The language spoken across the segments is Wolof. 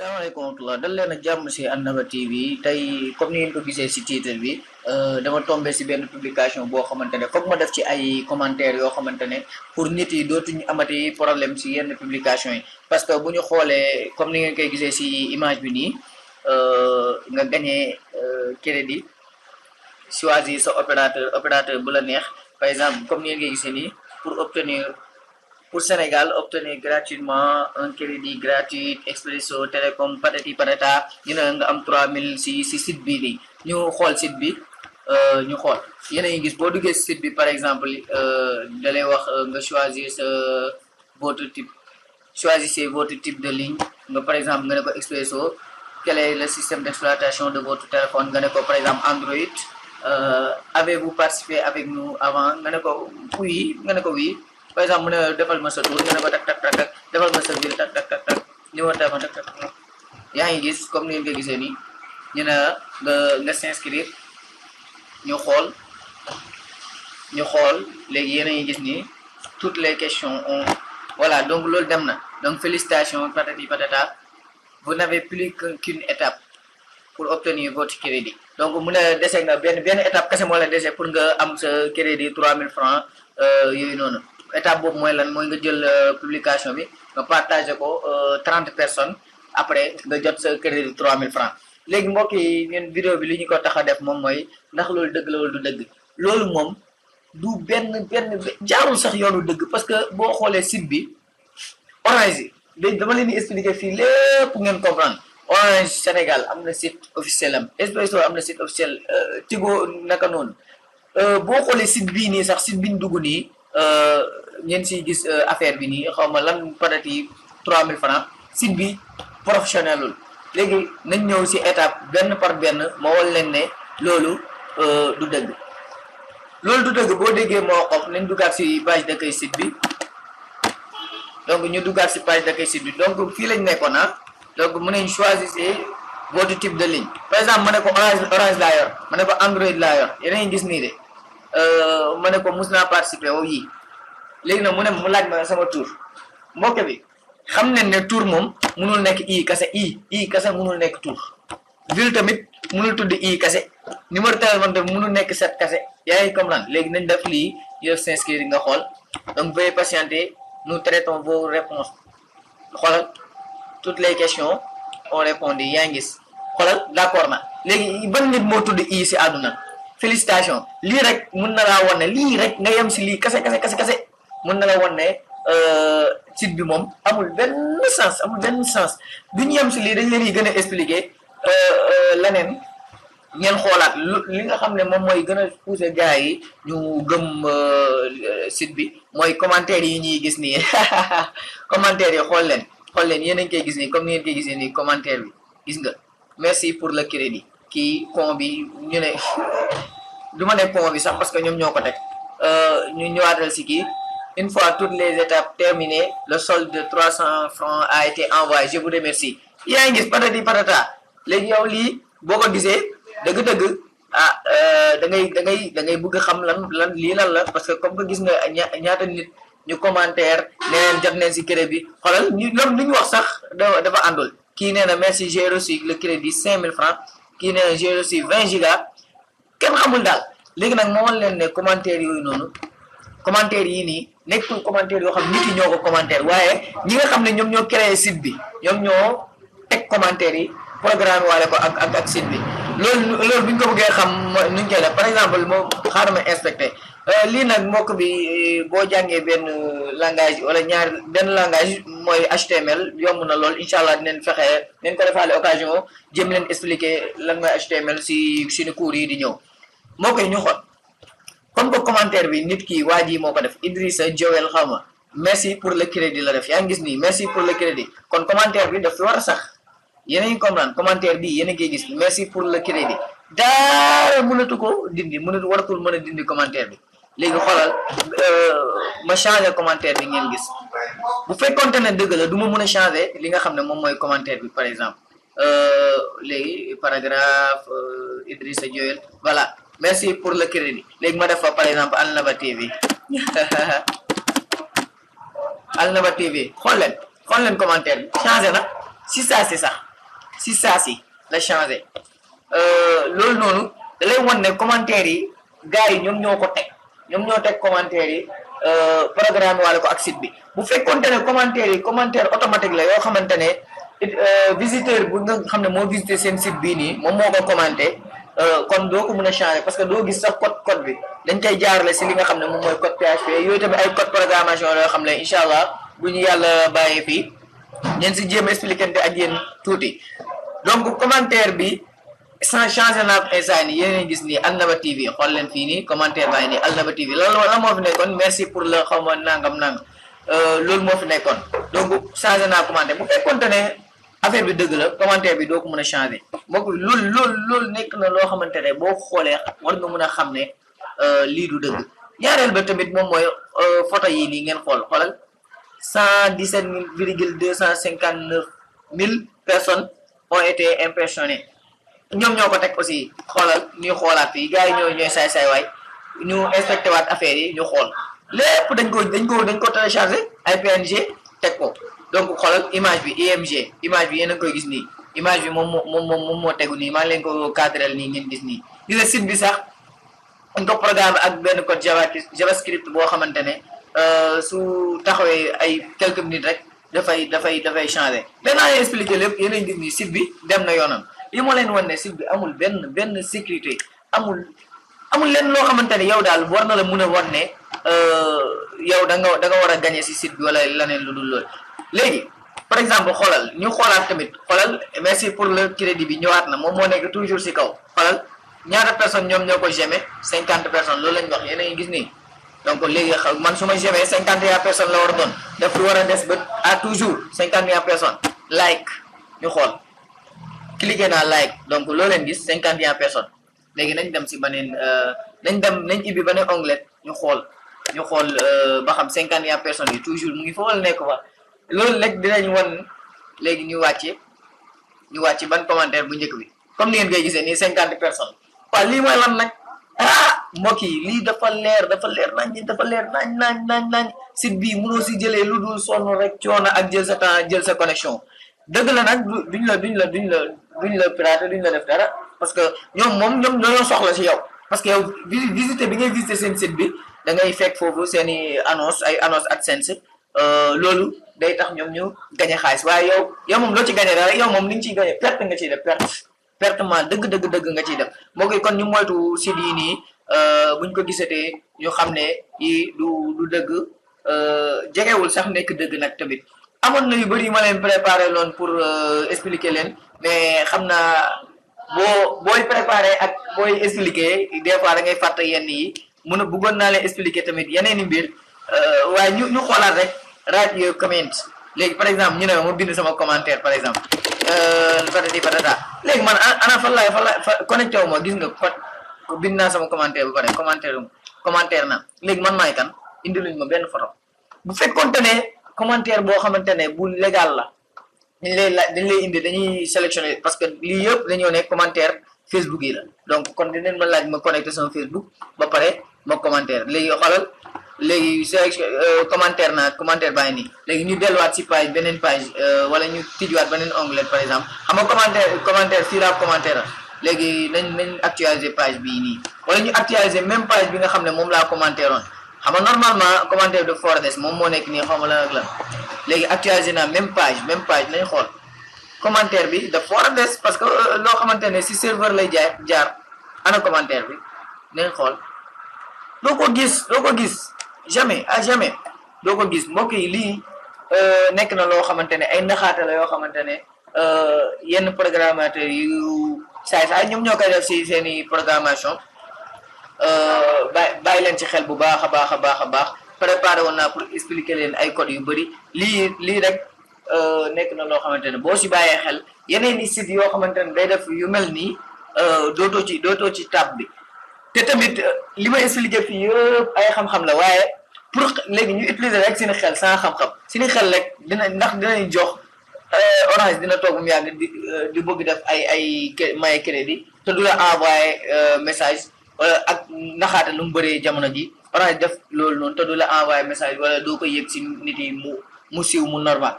salaamaaleykum wa rahmatulah dal leen ak jàmm si Annaba TV tey comme ni ngeen ko gisee si titre bi dama tombé si benn publication boo xamante ne foog ma def ci ay commentaires yoo xamante ne pour nit yi dootuñu amati problème si yenn publication yi parce que bu ñu xoolee comme ni ngeen koy gisee si image bi nii nga gagné crédit choisir sa opérateur bu la neex par exemple comme ni ngeen koy gisee nii pour Sénégal, obtenir gratuitement un crédit gratuit Expresso Télécom patati patata ñu ne nga am 3000 si site bi nii ñu xool site bi ñu xool yéen a ngi gis boo duggee si site bi par exemple da lay wax nga choisir sa choisissez votre type de ligne nga par exemple nga ne ko Expresso quel est le système d'exploitation de votre téléphone nga ne ko par exemple Android avez-vous participé avec nous avant nga ne ko oui nga ne ko oui. Par exemple mu ne defal ma sa tour nga ne ko tak defal ma sa ville tak numéro téléphone tak yaa ngi gis comme ni ngeen ko gisee nii ñu ne nga s'inscrire ñu xool léegi yéen a ngi gis nii toutes les questions ont voilà donc loolu dem na donc félicitations patati patata vous n'avez plus qu'une étape pour obtenir votre crédit donc mu ne dese nga benn étape kese moo la dese pour nga am sa crédit 3000 francs yooyu noonu. Étape boobu mooy lan mooy nga jël publication bi nga partagé ko 30 personnes après nga jot sa crédit 3000 francs léegi mbokk yi ñun vidéo bi li ñu ko tax a def moom mooy ndax loolu dëgg la wala du dëgg loolu moom du benn jaarul sax yoonu dëgg parce que boo xoolee site bi Orange yi dama leen di expliquer fii lépp ngeen comprendre Orange Sénégal am na site officiel am Expresso am na site officiel Tigo naka noonu boo xoolee site bii nii sax site bi ñu dugg nii ngeen si gis affaire bi nii xaw ma lan patati 3000 francs site bi professionnelul léegi nañ ñëw si étape benn par benn ma wol leen ne loolu du dëgg boo déggee moo xof nañ duggaat si page d'accueil site bi donc ñu duggaat si page d'accueil site bi donc fii lañ nekkoon donc mu nañ choisissez votre type de ligne par exemple ma ne ko orange laa yor ma ne ko Android laa yor yéen a ngi gis nii de ma ne ko mus naa participer woo yii léegi nag mu laaj ma sama tour mbokk bi xam ne tour moom munul nekk i kase munul nekk tour ville tamit munul tudd i kase numéro téléphone tamit munul nekk 7 kase yaa ngi comprendre léegi nañ def lii ñu def s'inscrire nga xool donc veuillez patienter nous traitons vos réponses xoolal toutes les questions ont répondu yaa ngi gis xoolal d'accord na léegi ban nit moo tudd i si àdduna félicitations lii rek mun na laa wan ne lii rek nga yem si lii kase mun na la wan ne site bi moom amul benn sens bi ñu yem si lii dañ leen yi gën a expliquer leneen ngeen xoolaat li nga xam ne moom mooy gën a pousser gars yi ñu gëm site bi mooy commentaires yi ñuy gis nii commentaires yi xool leen yéen a ngi koy gis nii comme ni ngeen koy gisee nii commentaire bi gis nga merci pour le crédit kii pont bi ñu ne du ma ne pont bi sax parce que ñoom ñoo ko teg ñu ñëwaatal si kii une fois toutes les étapes terminées le solde de 300 francs a été envoyé je vous remercie yaa ngi gis patati patata léegi yow lii boo ko gisee dëgg-dëgg da ngay bëgg xam lan lii lan la parce que comme que gis nga ñaata nit ñu commentaire neneen jot neen si crédit bi xoolal ñoom li ñu wax sax dafa àndul kii nee na merci j'ai reçu le crédit 5000 francs kii nee na j'ai reçu 20 gigas kenn xamul daal léegi nag moo leen ne commentaire yooyu noonu commentaire yii nii nekkul commentaire yoo xam nit yi ñoo ko commentaire waaye ñi nga xam ne ñoom ñoo créé site bi ñoom ñoo teg commentaire yi programme waale ko ak site bi loolu bu ñu ko bëggee xam nuñ koy def par exemple moom xaaral ma inspecté lii nag mbokk bi boo jàngee benn langage wala benn langage mooy HTML yomb na lool incha allah dinañ ko defaale occasion jëm leen expliquer lan mooy HTML si suñu cours yi di ñëw moo koy ñu xool comme que commentaire bi nit ki waa ji moo ko def Idrissa Joel xaw ma merci pour le crédit la def yaa ngi gis nii merci pour le crédit kon commentaire bi daf fi war a sax yéen a ngi comprendre commentaire bi yéen a ngi gis merci pour le crédit daara mënatu ko dindi waratul mën a dindi commentaire bi léegi xoolal ma changer commentaire bi ngeen gis bu fekkonte ne dëgg la du ma mën a changer li nga xam ne moom mooy commentaire bi par exemple léegi paragraphe Idrissa Joel voilà merci pour le crédit léegi ma def fa par exemple Annaba TV Annaba TV xool leen commentaire bi changé na si ça c'est ça si saa si la changé loolu noonu da lay wan ne commentaire yi gars yi ñoom ñoo ko teg ñoom ñoo teg commentaire yi programme wala ko ak site bi bu fekkonte ne commentaire automatique la yoo xamante ne visiteur bu nga xam ne moo visité seen site bii nii moom moo ko commenté kon doo ko mën a changer parce que doo gis sax code bi dañ koy jaarale si li nga xam ne moom mooy code PHP yooyu tamit ay code programmation la yoo xam ne incha allah bu ñu yàlla bàyyee fii ñeen si jéem expliqué ak yéen tuuti donc commentaire bi sans changer naa ko instant nii yéen a gis nii Alnaba TV xool leen fii nii commentaire baa ngi nii Alnaba TV loolu la moo fi nekkoon merci pour le xaw ma nangam loolu moo fi nekkoon donc changer naa commentaire bu fekkoonte ne affaire bi dëgg la commentaire bi doo ko mën a changer mbokk bi loolu nekk na loo xamante ne boo xoolee war nga mën a xam ne lii du dëgg ñaareel ba tamit moom mooy photo yi nii ngeen xoolal 117,259 personnes ont été impressionnées ñoom ñoo ko teg aussi xoolal ñuy xoolaat fii gars yi ñooy saay waay ñu inspecté waat affaire yi ñu xool lépp dañ ko téléchargé ay PNG teg ko donc xoolal image bi IMG image bi yéen a ngi koy gis nii image bi moom moo tegu nii maa ngi leen ko cadrel nii ngeen gis nii gis nga site bi sax dañ ko programme ak benn code javascript boo xamante ne su taxawee ay quelques minutes rek dafay changé danaa leen expliqué lépp yéen a ngi gis nii site bi dem na yoonam li ma leen wan ne site bi amul benn sécurité amul leen loo xamante ne yow daal war na la mun a wan ne yow da nga war a gagné si site bi wala leneen lu dul loolu léegi par exemple xoolal ñu xoolaat tamit xoolal merci pour le crédit bi ñëwaat na moom moo nekk toujours si kaw xoolal ñaata personnes ñoom ñoo ko gémé 50 personnes loolu lañ wax yéen a ngi gis nii donc léegi man su ma gémé 51 personnes la war a doon daf war a des ba à toujours 51 personnes like ñu xool cliqué naa like donc loo leen gis 51 personnes léegi nañ dem si beneen nañ ibbi beneen onglet ñu xool ba xam 51 personnes yi toujours mu ngi fa wala nekk fa loolu rek dinañ wan léegi ñu wàcc ban commentaire bu njëkk bi comme ni ngeen koy gisee nii 50 personnes waaw lii mooy lan nag mbokk yi lii dafa leer nañ site bii mënoo si jëlee lu dul sonn rek coono ak jël sa temps jël sa connexion dëgg la nag duñ la pirater duñ la def dara parce que ñoom dañoo soxla si yow parce que yow visiter bi ngay visiter seen site bi da ngay fekk foofu seen i annonce AdSense loolu day tax ñoom ñu gañe xaalis waaye yow moom loo ci gañe dara yow moom li nga ciy gañe perte nga ciy def pertement dëgg nga ciy def moo koy kon ñu moytu site yi nii buñ ko gisatee ñu xam ne yi du dëgg jegewul sax nekk dëgg nag tamit amoon na yu bëri ma leen préparé loon pour expliquer leen mais xam naa booy préparé ak booy expliquer des fois da ngay fàtte yenn yi bëggoon naa leen expliquer tamit yeneen i mbir waaye ñu xoolaat rek write your comment léegi par exemple ñu ne ma bind sama commentaire par exemple patati patata léegi man ana fan laay connecté wu ma gis nga bind naa sama commentaire bu pare commentaire na léegi man maay kan indi luñ ma benn photo bu fekkoonte ne commentaire boo xamante ne bu légal la dañ lay indi dañuy sélectionné parce que lii yëpp dañoo ne commentaire Facebook yi la donc kon dinañ ma laaj ma connecté sama Facebook ba pare ma commentaire léegi xoolal léegi sélection commentaire baa ngi nii léegi ñu delluwaat si beneen page wala ñu tijjuwaat beneen onglet par exemple xam nga commentaire fii laa commentaire léegi nañ actualiser page bii nii wala ñu actualiser même page bi nga xam ne moom laa commentaire oon xam nga normalement commentaire de Fordes moom moo nekk nii xaw ma lan ak lan léegi actualiser naa même page nañ xool commentaire bi de Fordes parce que loo xamante ne si serveur lay jaar ana commentaire bi nañ xool doo ko gis jamais doo ko gis mbokk yi lii nekk na loo xamante ne ay naxaate la yoo xamante ne yenn programmateur yu saay ñoom ñoo koy def si seen i programmation bàyyi leen ci xel bu baax a baax préparé woon naa pour expliquer leen ay code yu bëri lii rek nekk na loo xamante ne boo si bàyyee xel yeneen i site yoo xamante ne day def yu mel nii dootoo ci tab bi te tamit li ma expliqué fii yëpp ay xam-xam la waaye pour léegi ñu utiliser rek seen xel sans xam-xam seen xel rek dinañ jox Orange dina toog mu yàgg di bëgg def ay maye crédit te du la envoyé message wala ak naxaate lu mu bëree jamono ji Orange def loolu noonu te du la envoyé message wala doo ko yëg si nit yi mu siiw mu normal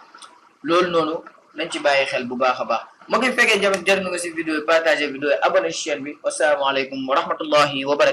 loolu noonu nañ ci bàyyi xel bu baax a baax moo koy fekkee jamono jar nga si vidéo yi partager vidéo yi abonné si chaîne bi wasalaamaaleykum wa rahmatullahi wa barakatuh